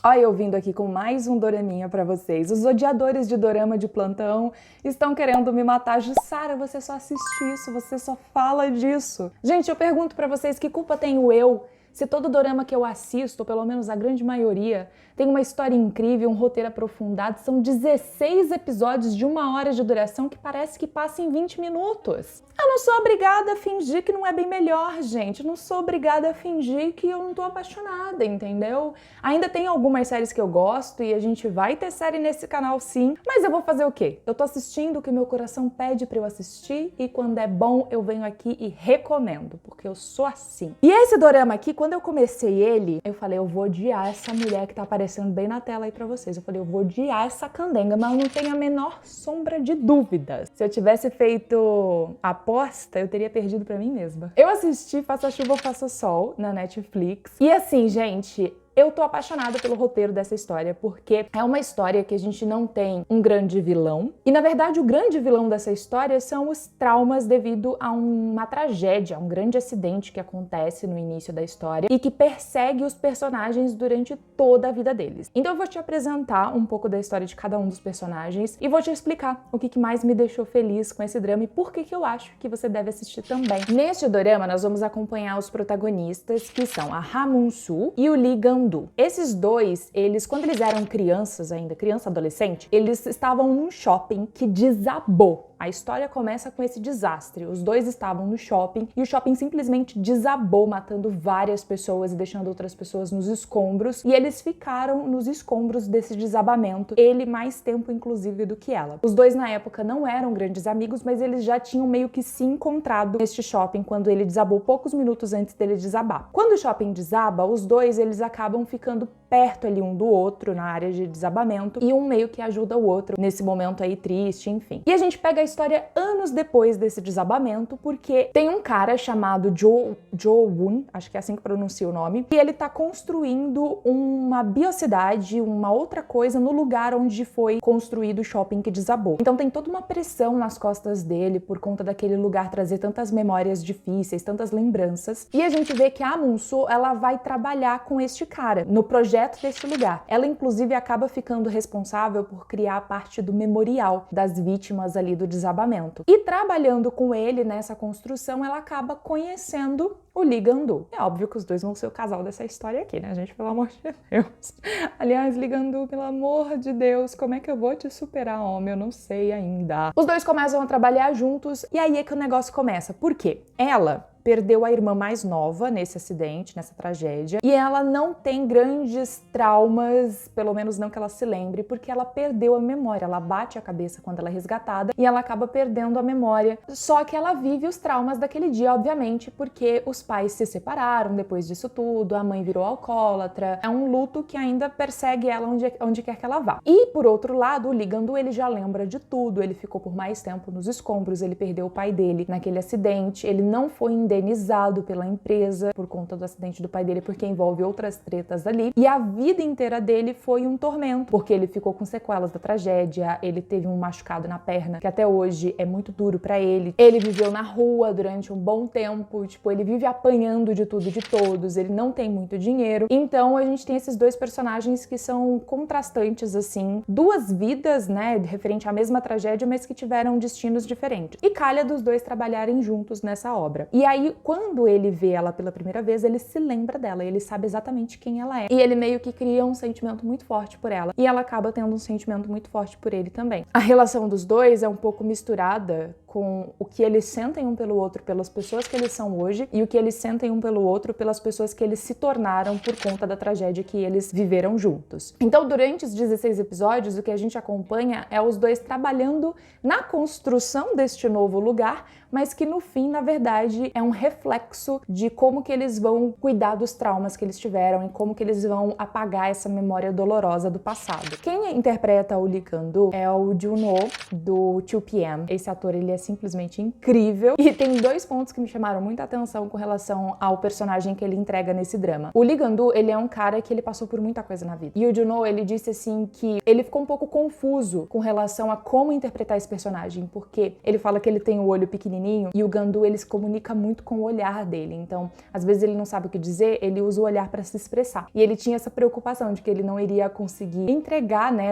Olha eu vindo aqui com mais um doraminha pra vocês. Os odiadores de dorama de plantão estão querendo me matar. Jussara, você só assiste isso, você só fala disso. Gente, eu pergunto pra vocês, que culpa tenho eu se todo dorama que eu assisto, ou pelo menos a grande maioria, tem uma história incrível, um roteiro aprofundado? São 16 episódios de 1 hora de duração que parece que passa em 20 minutos. Eu não sou obrigada a fingir que não é bem melhor, gente. Eu não sou obrigada a fingir que eu não tô apaixonada, entendeu? Ainda tem algumas séries que eu gosto e a gente vai ter série nesse canal sim, mas eu vou fazer o quê? Eu tô assistindo o que meu coração pede pra eu assistir e quando é bom eu venho aqui e recomendo, porque eu sou assim. E esse dorama aqui, quando eu comecei ele, eu falei, eu vou odiar essa mulher que tá aparecendo bem na tela aí pra vocês. Eu falei, eu vou odiar essa candenga, mas eu não tenho a menor sombra de dúvidas. Se eu tivesse feito aposta, eu teria perdido pra mim mesma. Eu assisti Faça Chuva ou Faça Sol na Netflix. E assim, gente, eu tô apaixonada pelo roteiro dessa história, porque é uma história que a gente não tem um grande vilão. E, na verdade, o grande vilão dessa história são os traumas devido a uma tragédia, a um grande acidente que acontece no início da história e que persegue os personagens durante toda a vida deles. Então eu vou te apresentar um pouco da história de cada um dos personagens e vou te explicar o que mais me deixou feliz com esse drama e por que eu acho que você deve assistir também. Neste dorama, nós vamos acompanhar os protagonistas, que são a Ha Moon-soo e o Lee Gang-do. Esses dois, quando eles eram crianças ainda, criança-adolescente, eles estavam num shopping que desabou. A história começa com esse desastre. Os dois estavam no shopping e o shopping simplesmente desabou, matando várias pessoas e deixando outras pessoas nos escombros. E eles ficaram nos escombros desse desabamento, ele mais tempo inclusive do que ela. Os dois na época não eram grandes amigos, mas eles já tinham meio que se encontrado neste shopping quando ele desabou, poucos minutos antes dele desabar. Quando o shopping desaba, os dois eles acabam ficando perto ali um do outro na área de desabamento e um meio que ajuda o outro nesse momento aí triste, enfim. E a gente pega a história anos depois desse desabamento, porque tem um cara chamado Jo-woon, acho que é assim que pronuncia o nome, e ele tá construindo uma biocidade, uma outra coisa no lugar onde foi construído o shopping que desabou. Então tem toda uma pressão nas costas dele por conta daquele lugar trazer tantas memórias difíceis, tantas lembranças. E a gente vê que a Moon-soo, ela vai trabalhar com este cara no projeto desse lugar. Ela inclusive acaba ficando responsável por criar a parte do memorial das vítimas ali do desabamento. E trabalhando com ele nessa construção, ela acaba conhecendo o Lee Gang-do. É óbvio que os dois vão ser o casal dessa história aqui, né, gente? Pelo amor de Deus. Aliás, Lee Gang-do, pelo amor de Deus, como é que eu vou te superar, homem? Eu não sei ainda. Os dois começam a trabalhar juntos e aí é que o negócio começa. Por quê? Ela perdeu a irmã mais nova nesse acidente, nessa tragédia, e ela não tem grandes traumas, pelo menos não que ela se lembre, porque ela perdeu a memória, ela bate a cabeça quando ela é resgatada e ela acaba perdendo a memória. Só que ela vive os traumas daquele dia, obviamente, porque os pais se separaram depois disso tudo, a mãe virou alcoólatra, é um luto que ainda persegue ela onde quer que ela vá. E, por outro lado, o Lee Gang-do, ele já lembra de tudo, ele ficou por mais tempo nos escombros, ele perdeu o pai dele naquele acidente, ele não foi indenizado pela empresa por conta do acidente do pai dele, porque envolve outras tretas ali. E a vida inteira dele foi um tormento, porque ele ficou com sequelas da tragédia, ele teve um machucado na perna, que até hoje é muito duro pra ele. Ele viveu na rua durante um bom tempo, tipo, ele vive apanhando de tudo e de todos, ele não tem muito dinheiro. Então a gente tem esses dois personagens que são contrastantes, assim, duas vidas, né, referente à mesma tragédia, mas que tiveram destinos diferentes. E calha dos dois trabalharem juntos nessa obra. E aí, quando ele vê ela pela primeira vez, ele se lembra dela, ele sabe exatamente quem ela é. E ele meio que cria um sentimento muito forte por ela. E ela acaba tendo um sentimento muito forte por ele também. A relação dos dois é um pouco misturada com o que eles sentem um pelo outro pelas pessoas que eles são hoje e o que eles sentem um pelo outro pelas pessoas que eles se tornaram por conta da tragédia que eles viveram juntos. Então, durante os 16 episódios, o que a gente acompanha é os dois trabalhando na construção deste novo lugar, mas que no fim, na verdade, é um reflexo de como que eles vão cuidar dos traumas que eles tiveram e como que eles vão apagar essa memória dolorosa do passado. Quem interpreta o Lee Gang-do é o Jun-ho do 2PM. Esse ator, ele é simplesmente incrível. E tem 2 pontos que me chamaram muita atenção com relação ao personagem que ele entrega nesse drama. O Lee Gang-do, ele é um cara que ele passou por muita coisa na vida. E o Juno, ele disse assim que ele ficou um pouco confuso com relação a como interpretar esse personagem, porque ele fala que ele tem o olho pequenininho e o Gang-do, ele se comunica muito com o olhar dele. Então, às vezes ele não sabe o que dizer, ele usa o olhar para se expressar. E ele tinha essa preocupação de que ele não iria conseguir entregar, né,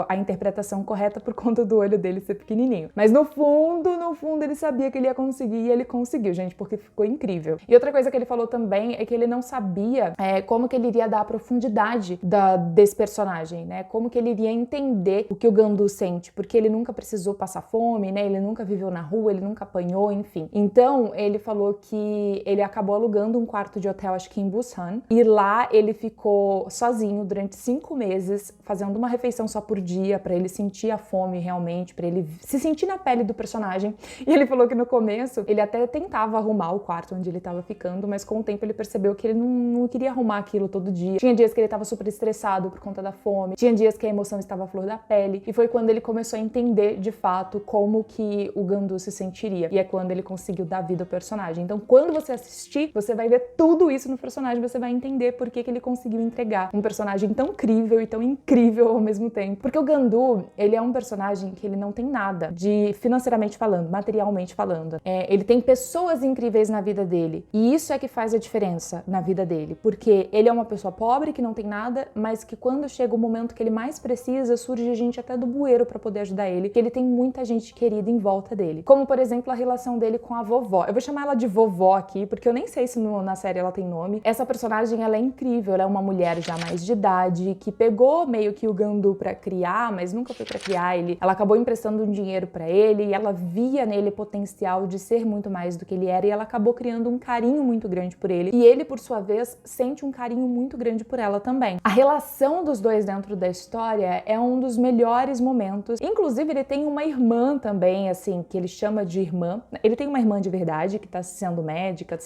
a interpretação correta por conta do olho dele ser pequenininho. Mas no fundo, ele sabia que ele ia conseguir e ele conseguiu, gente, porque ficou incrível. E outra coisa que ele falou também é que ele não sabia como que ele iria dar a profundidade desse personagem, né? Como que ele iria entender o que o Gang-do sente, porque ele nunca precisou passar fome, né? Ele nunca viveu na rua, ele nunca apanhou, enfim. Então, ele falou que ele acabou alugando um quarto de hotel, acho que em Busan, e lá ele ficou sozinho durante 5 meses, fazendo uma refeição só por dia, pra ele sentir a fome realmente, pra ele se sentir na pele do personagem. E ele falou que no começo, ele até tentava arrumar o quarto onde ele tava ficando, mas com o tempo ele percebeu que ele não queria arrumar aquilo todo dia. Tinha dias que ele tava super estressado por conta da fome, tinha dias que a emoção estava à flor da pele, e foi quando ele começou a entender, de fato, como que o Gang-do se sentiria. E é quando ele conseguiu dar vida ao personagem. Então, quando você assistir, você vai ver tudo isso no personagem, você vai entender por que ele conseguiu entregar um personagem tão crível e tão incrível ao mesmo tempo. Porque o Gang-do, ele é um personagem que ele não tem nada de financeiramente falando, materialmente falando. Ele tem pessoas incríveis na vida dele. E isso é que faz a diferença na vida dele. Porque ele é uma pessoa pobre, que não tem nada, mas que quando chega o momento que ele mais precisa, surge gente até do bueiro pra poder ajudar ele. Que ele tem muita gente querida em volta dele. Como, por exemplo, a relação dele com a vovó. Eu vou chamar ela de vovó aqui, porque eu nem sei se na série ela tem nome. Essa personagem, ela é incrível. Ela é uma mulher já mais de idade, que pegou meio que o Gang-do pra criar, mas nunca foi pra criar ele. Ela acabou emprestando um dinheiro pra ele e ela via nele potencial de ser muito mais do que ele era, e ela acabou criando um carinho muito grande por ele. E ele, por sua vez, sente um carinho muito grande por ela também. A relação dos dois dentro da história é um dos melhores momentos. Inclusive, ele tem uma irmã também, assim, que ele chama de irmã. Ele tem uma irmã de verdade, que tá sendo médica,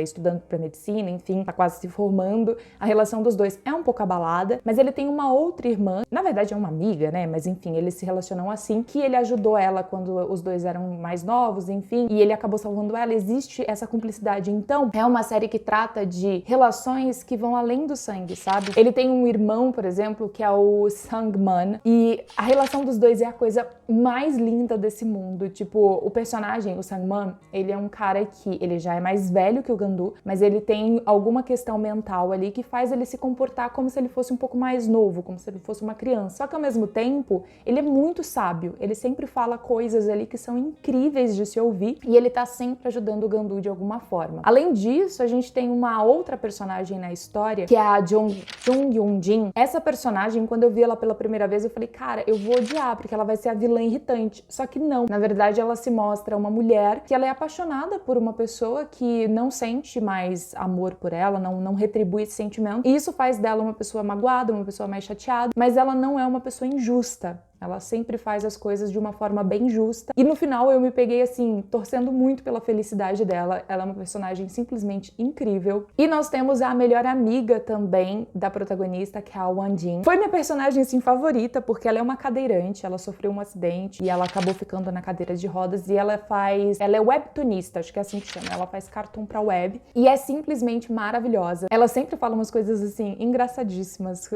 estudando pra medicina, enfim, tá quase se formando. A relação dos dois é um pouco abalada, mas ele tem uma outra irmã, na verdade é uma amiga, né, mas enfim, eles se relacionam assim, que ele ajudou ela quando os dois eram mais novos, enfim, e ele acabou salvando ela. Existe essa cumplicidade. Então, é uma série que trata de relações que vão além do sangue, sabe? Ele tem um irmão, por exemplo, que é o Sang-man, e a relação dos dois é a coisa mais linda desse mundo. Tipo, o personagem, o Sang-man, ele é um cara que ele já é mais velho que o Gang-do, mas ele tem alguma questão mental ali que faz ele se comportar como se ele fosse um pouco mais novo, como se ele fosse uma criança. Só que ao mesmo tempo, ele é muito sábio. Ele sempre fala coisas ali que são incríveis de se ouvir e ele tá sempre ajudando o Gang-do de alguma forma. Além disso, a gente tem uma outra personagem na história, que é a Jung Yoon-jin. Essa personagem, quando eu vi ela pela primeira vez, eu falei, cara, eu vou odiar, porque ela vai ser a vilã irritante. Só que não. Na verdade, ela se mostra uma mulher que ela é apaixonada por uma pessoa que não sente mais amor por ela, não retribui esse sentimento. E isso faz dela uma pessoa magoada, uma pessoa mais chateada, mas ela não é uma pessoa injusta. Ela sempre faz as coisas de uma forma bem justa. E no final eu me peguei assim, torcendo muito pela felicidade dela. Ela é uma personagem simplesmente incrível. E nós temos a melhor amiga também da protagonista, que é a Wan-jin. Foi minha personagem assim favorita, porque ela é uma cadeirante, ela sofreu um acidente e ela acabou ficando na cadeira de rodas, e ela é webtoonista, acho que é assim que chama. Ela faz cartoon pra web e é simplesmente maravilhosa. Ela sempre fala umas coisas assim engraçadíssimas.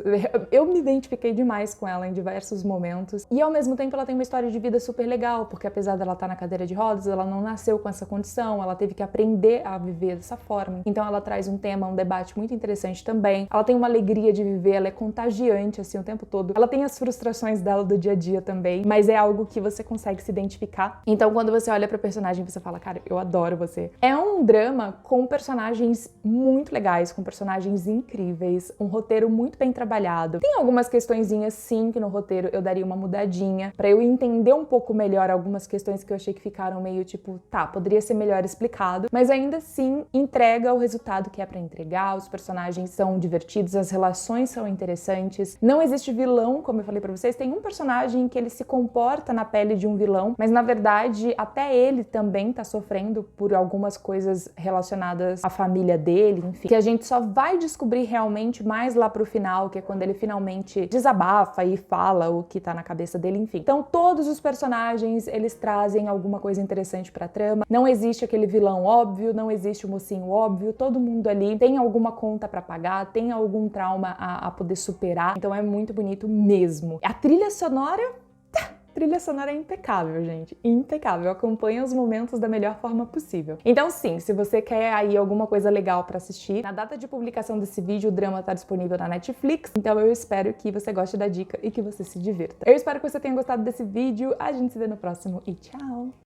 Eu me identifiquei demais com ela em diversos momentos. E ao mesmo tempo ela tem uma história de vida super legal, porque apesar dela estar na cadeira de rodas, ela não nasceu com essa condição, ela teve que aprender a viver dessa forma. Então ela traz um tema, um debate muito interessante também. Ela tem uma alegria de viver, ela é contagiante assim o tempo todo. Ela tem as frustrações dela do dia a dia também, mas é algo que você consegue se identificar. Então quando você olha pra personagem, você fala, cara, eu adoro você. É um drama com personagens muito legais, com personagens incríveis, um roteiro muito bem trabalhado. Tem algumas questõezinhas sim que no roteiro eu daria uma mudadinha, pra eu entender um pouco melhor algumas questões que eu achei que ficaram meio tipo, tá, poderia ser melhor explicado, mas ainda assim entrega o resultado que é pra entregar, os personagens são divertidos, as relações são interessantes, não existe vilão, como eu falei pra vocês, tem um personagem que ele se comporta na pele de um vilão, mas na verdade até ele também tá sofrendo por algumas coisas relacionadas à família dele, enfim, que a gente só vai descobrir realmente mais lá pro final, que é quando ele finalmente desabafa e fala o que tá na cabeça cabeça dele, enfim. Então todos os personagens, eles trazem alguma coisa interessante pra trama. Não existe aquele vilão óbvio, não existe o mocinho óbvio, todo mundo ali tem alguma conta pra pagar, tem algum trauma a poder superar. Então é muito bonito mesmo. A trilha sonora... Trilha sonora é impecável, gente. Impecável. Acompanha os momentos da melhor forma possível. Então sim, se você quer aí alguma coisa legal pra assistir, na data de publicação desse vídeo, o drama tá disponível na Netflix. Então eu espero que você goste da dica e que você se divirta. Eu espero que você tenha gostado desse vídeo. A gente se vê no próximo e tchau!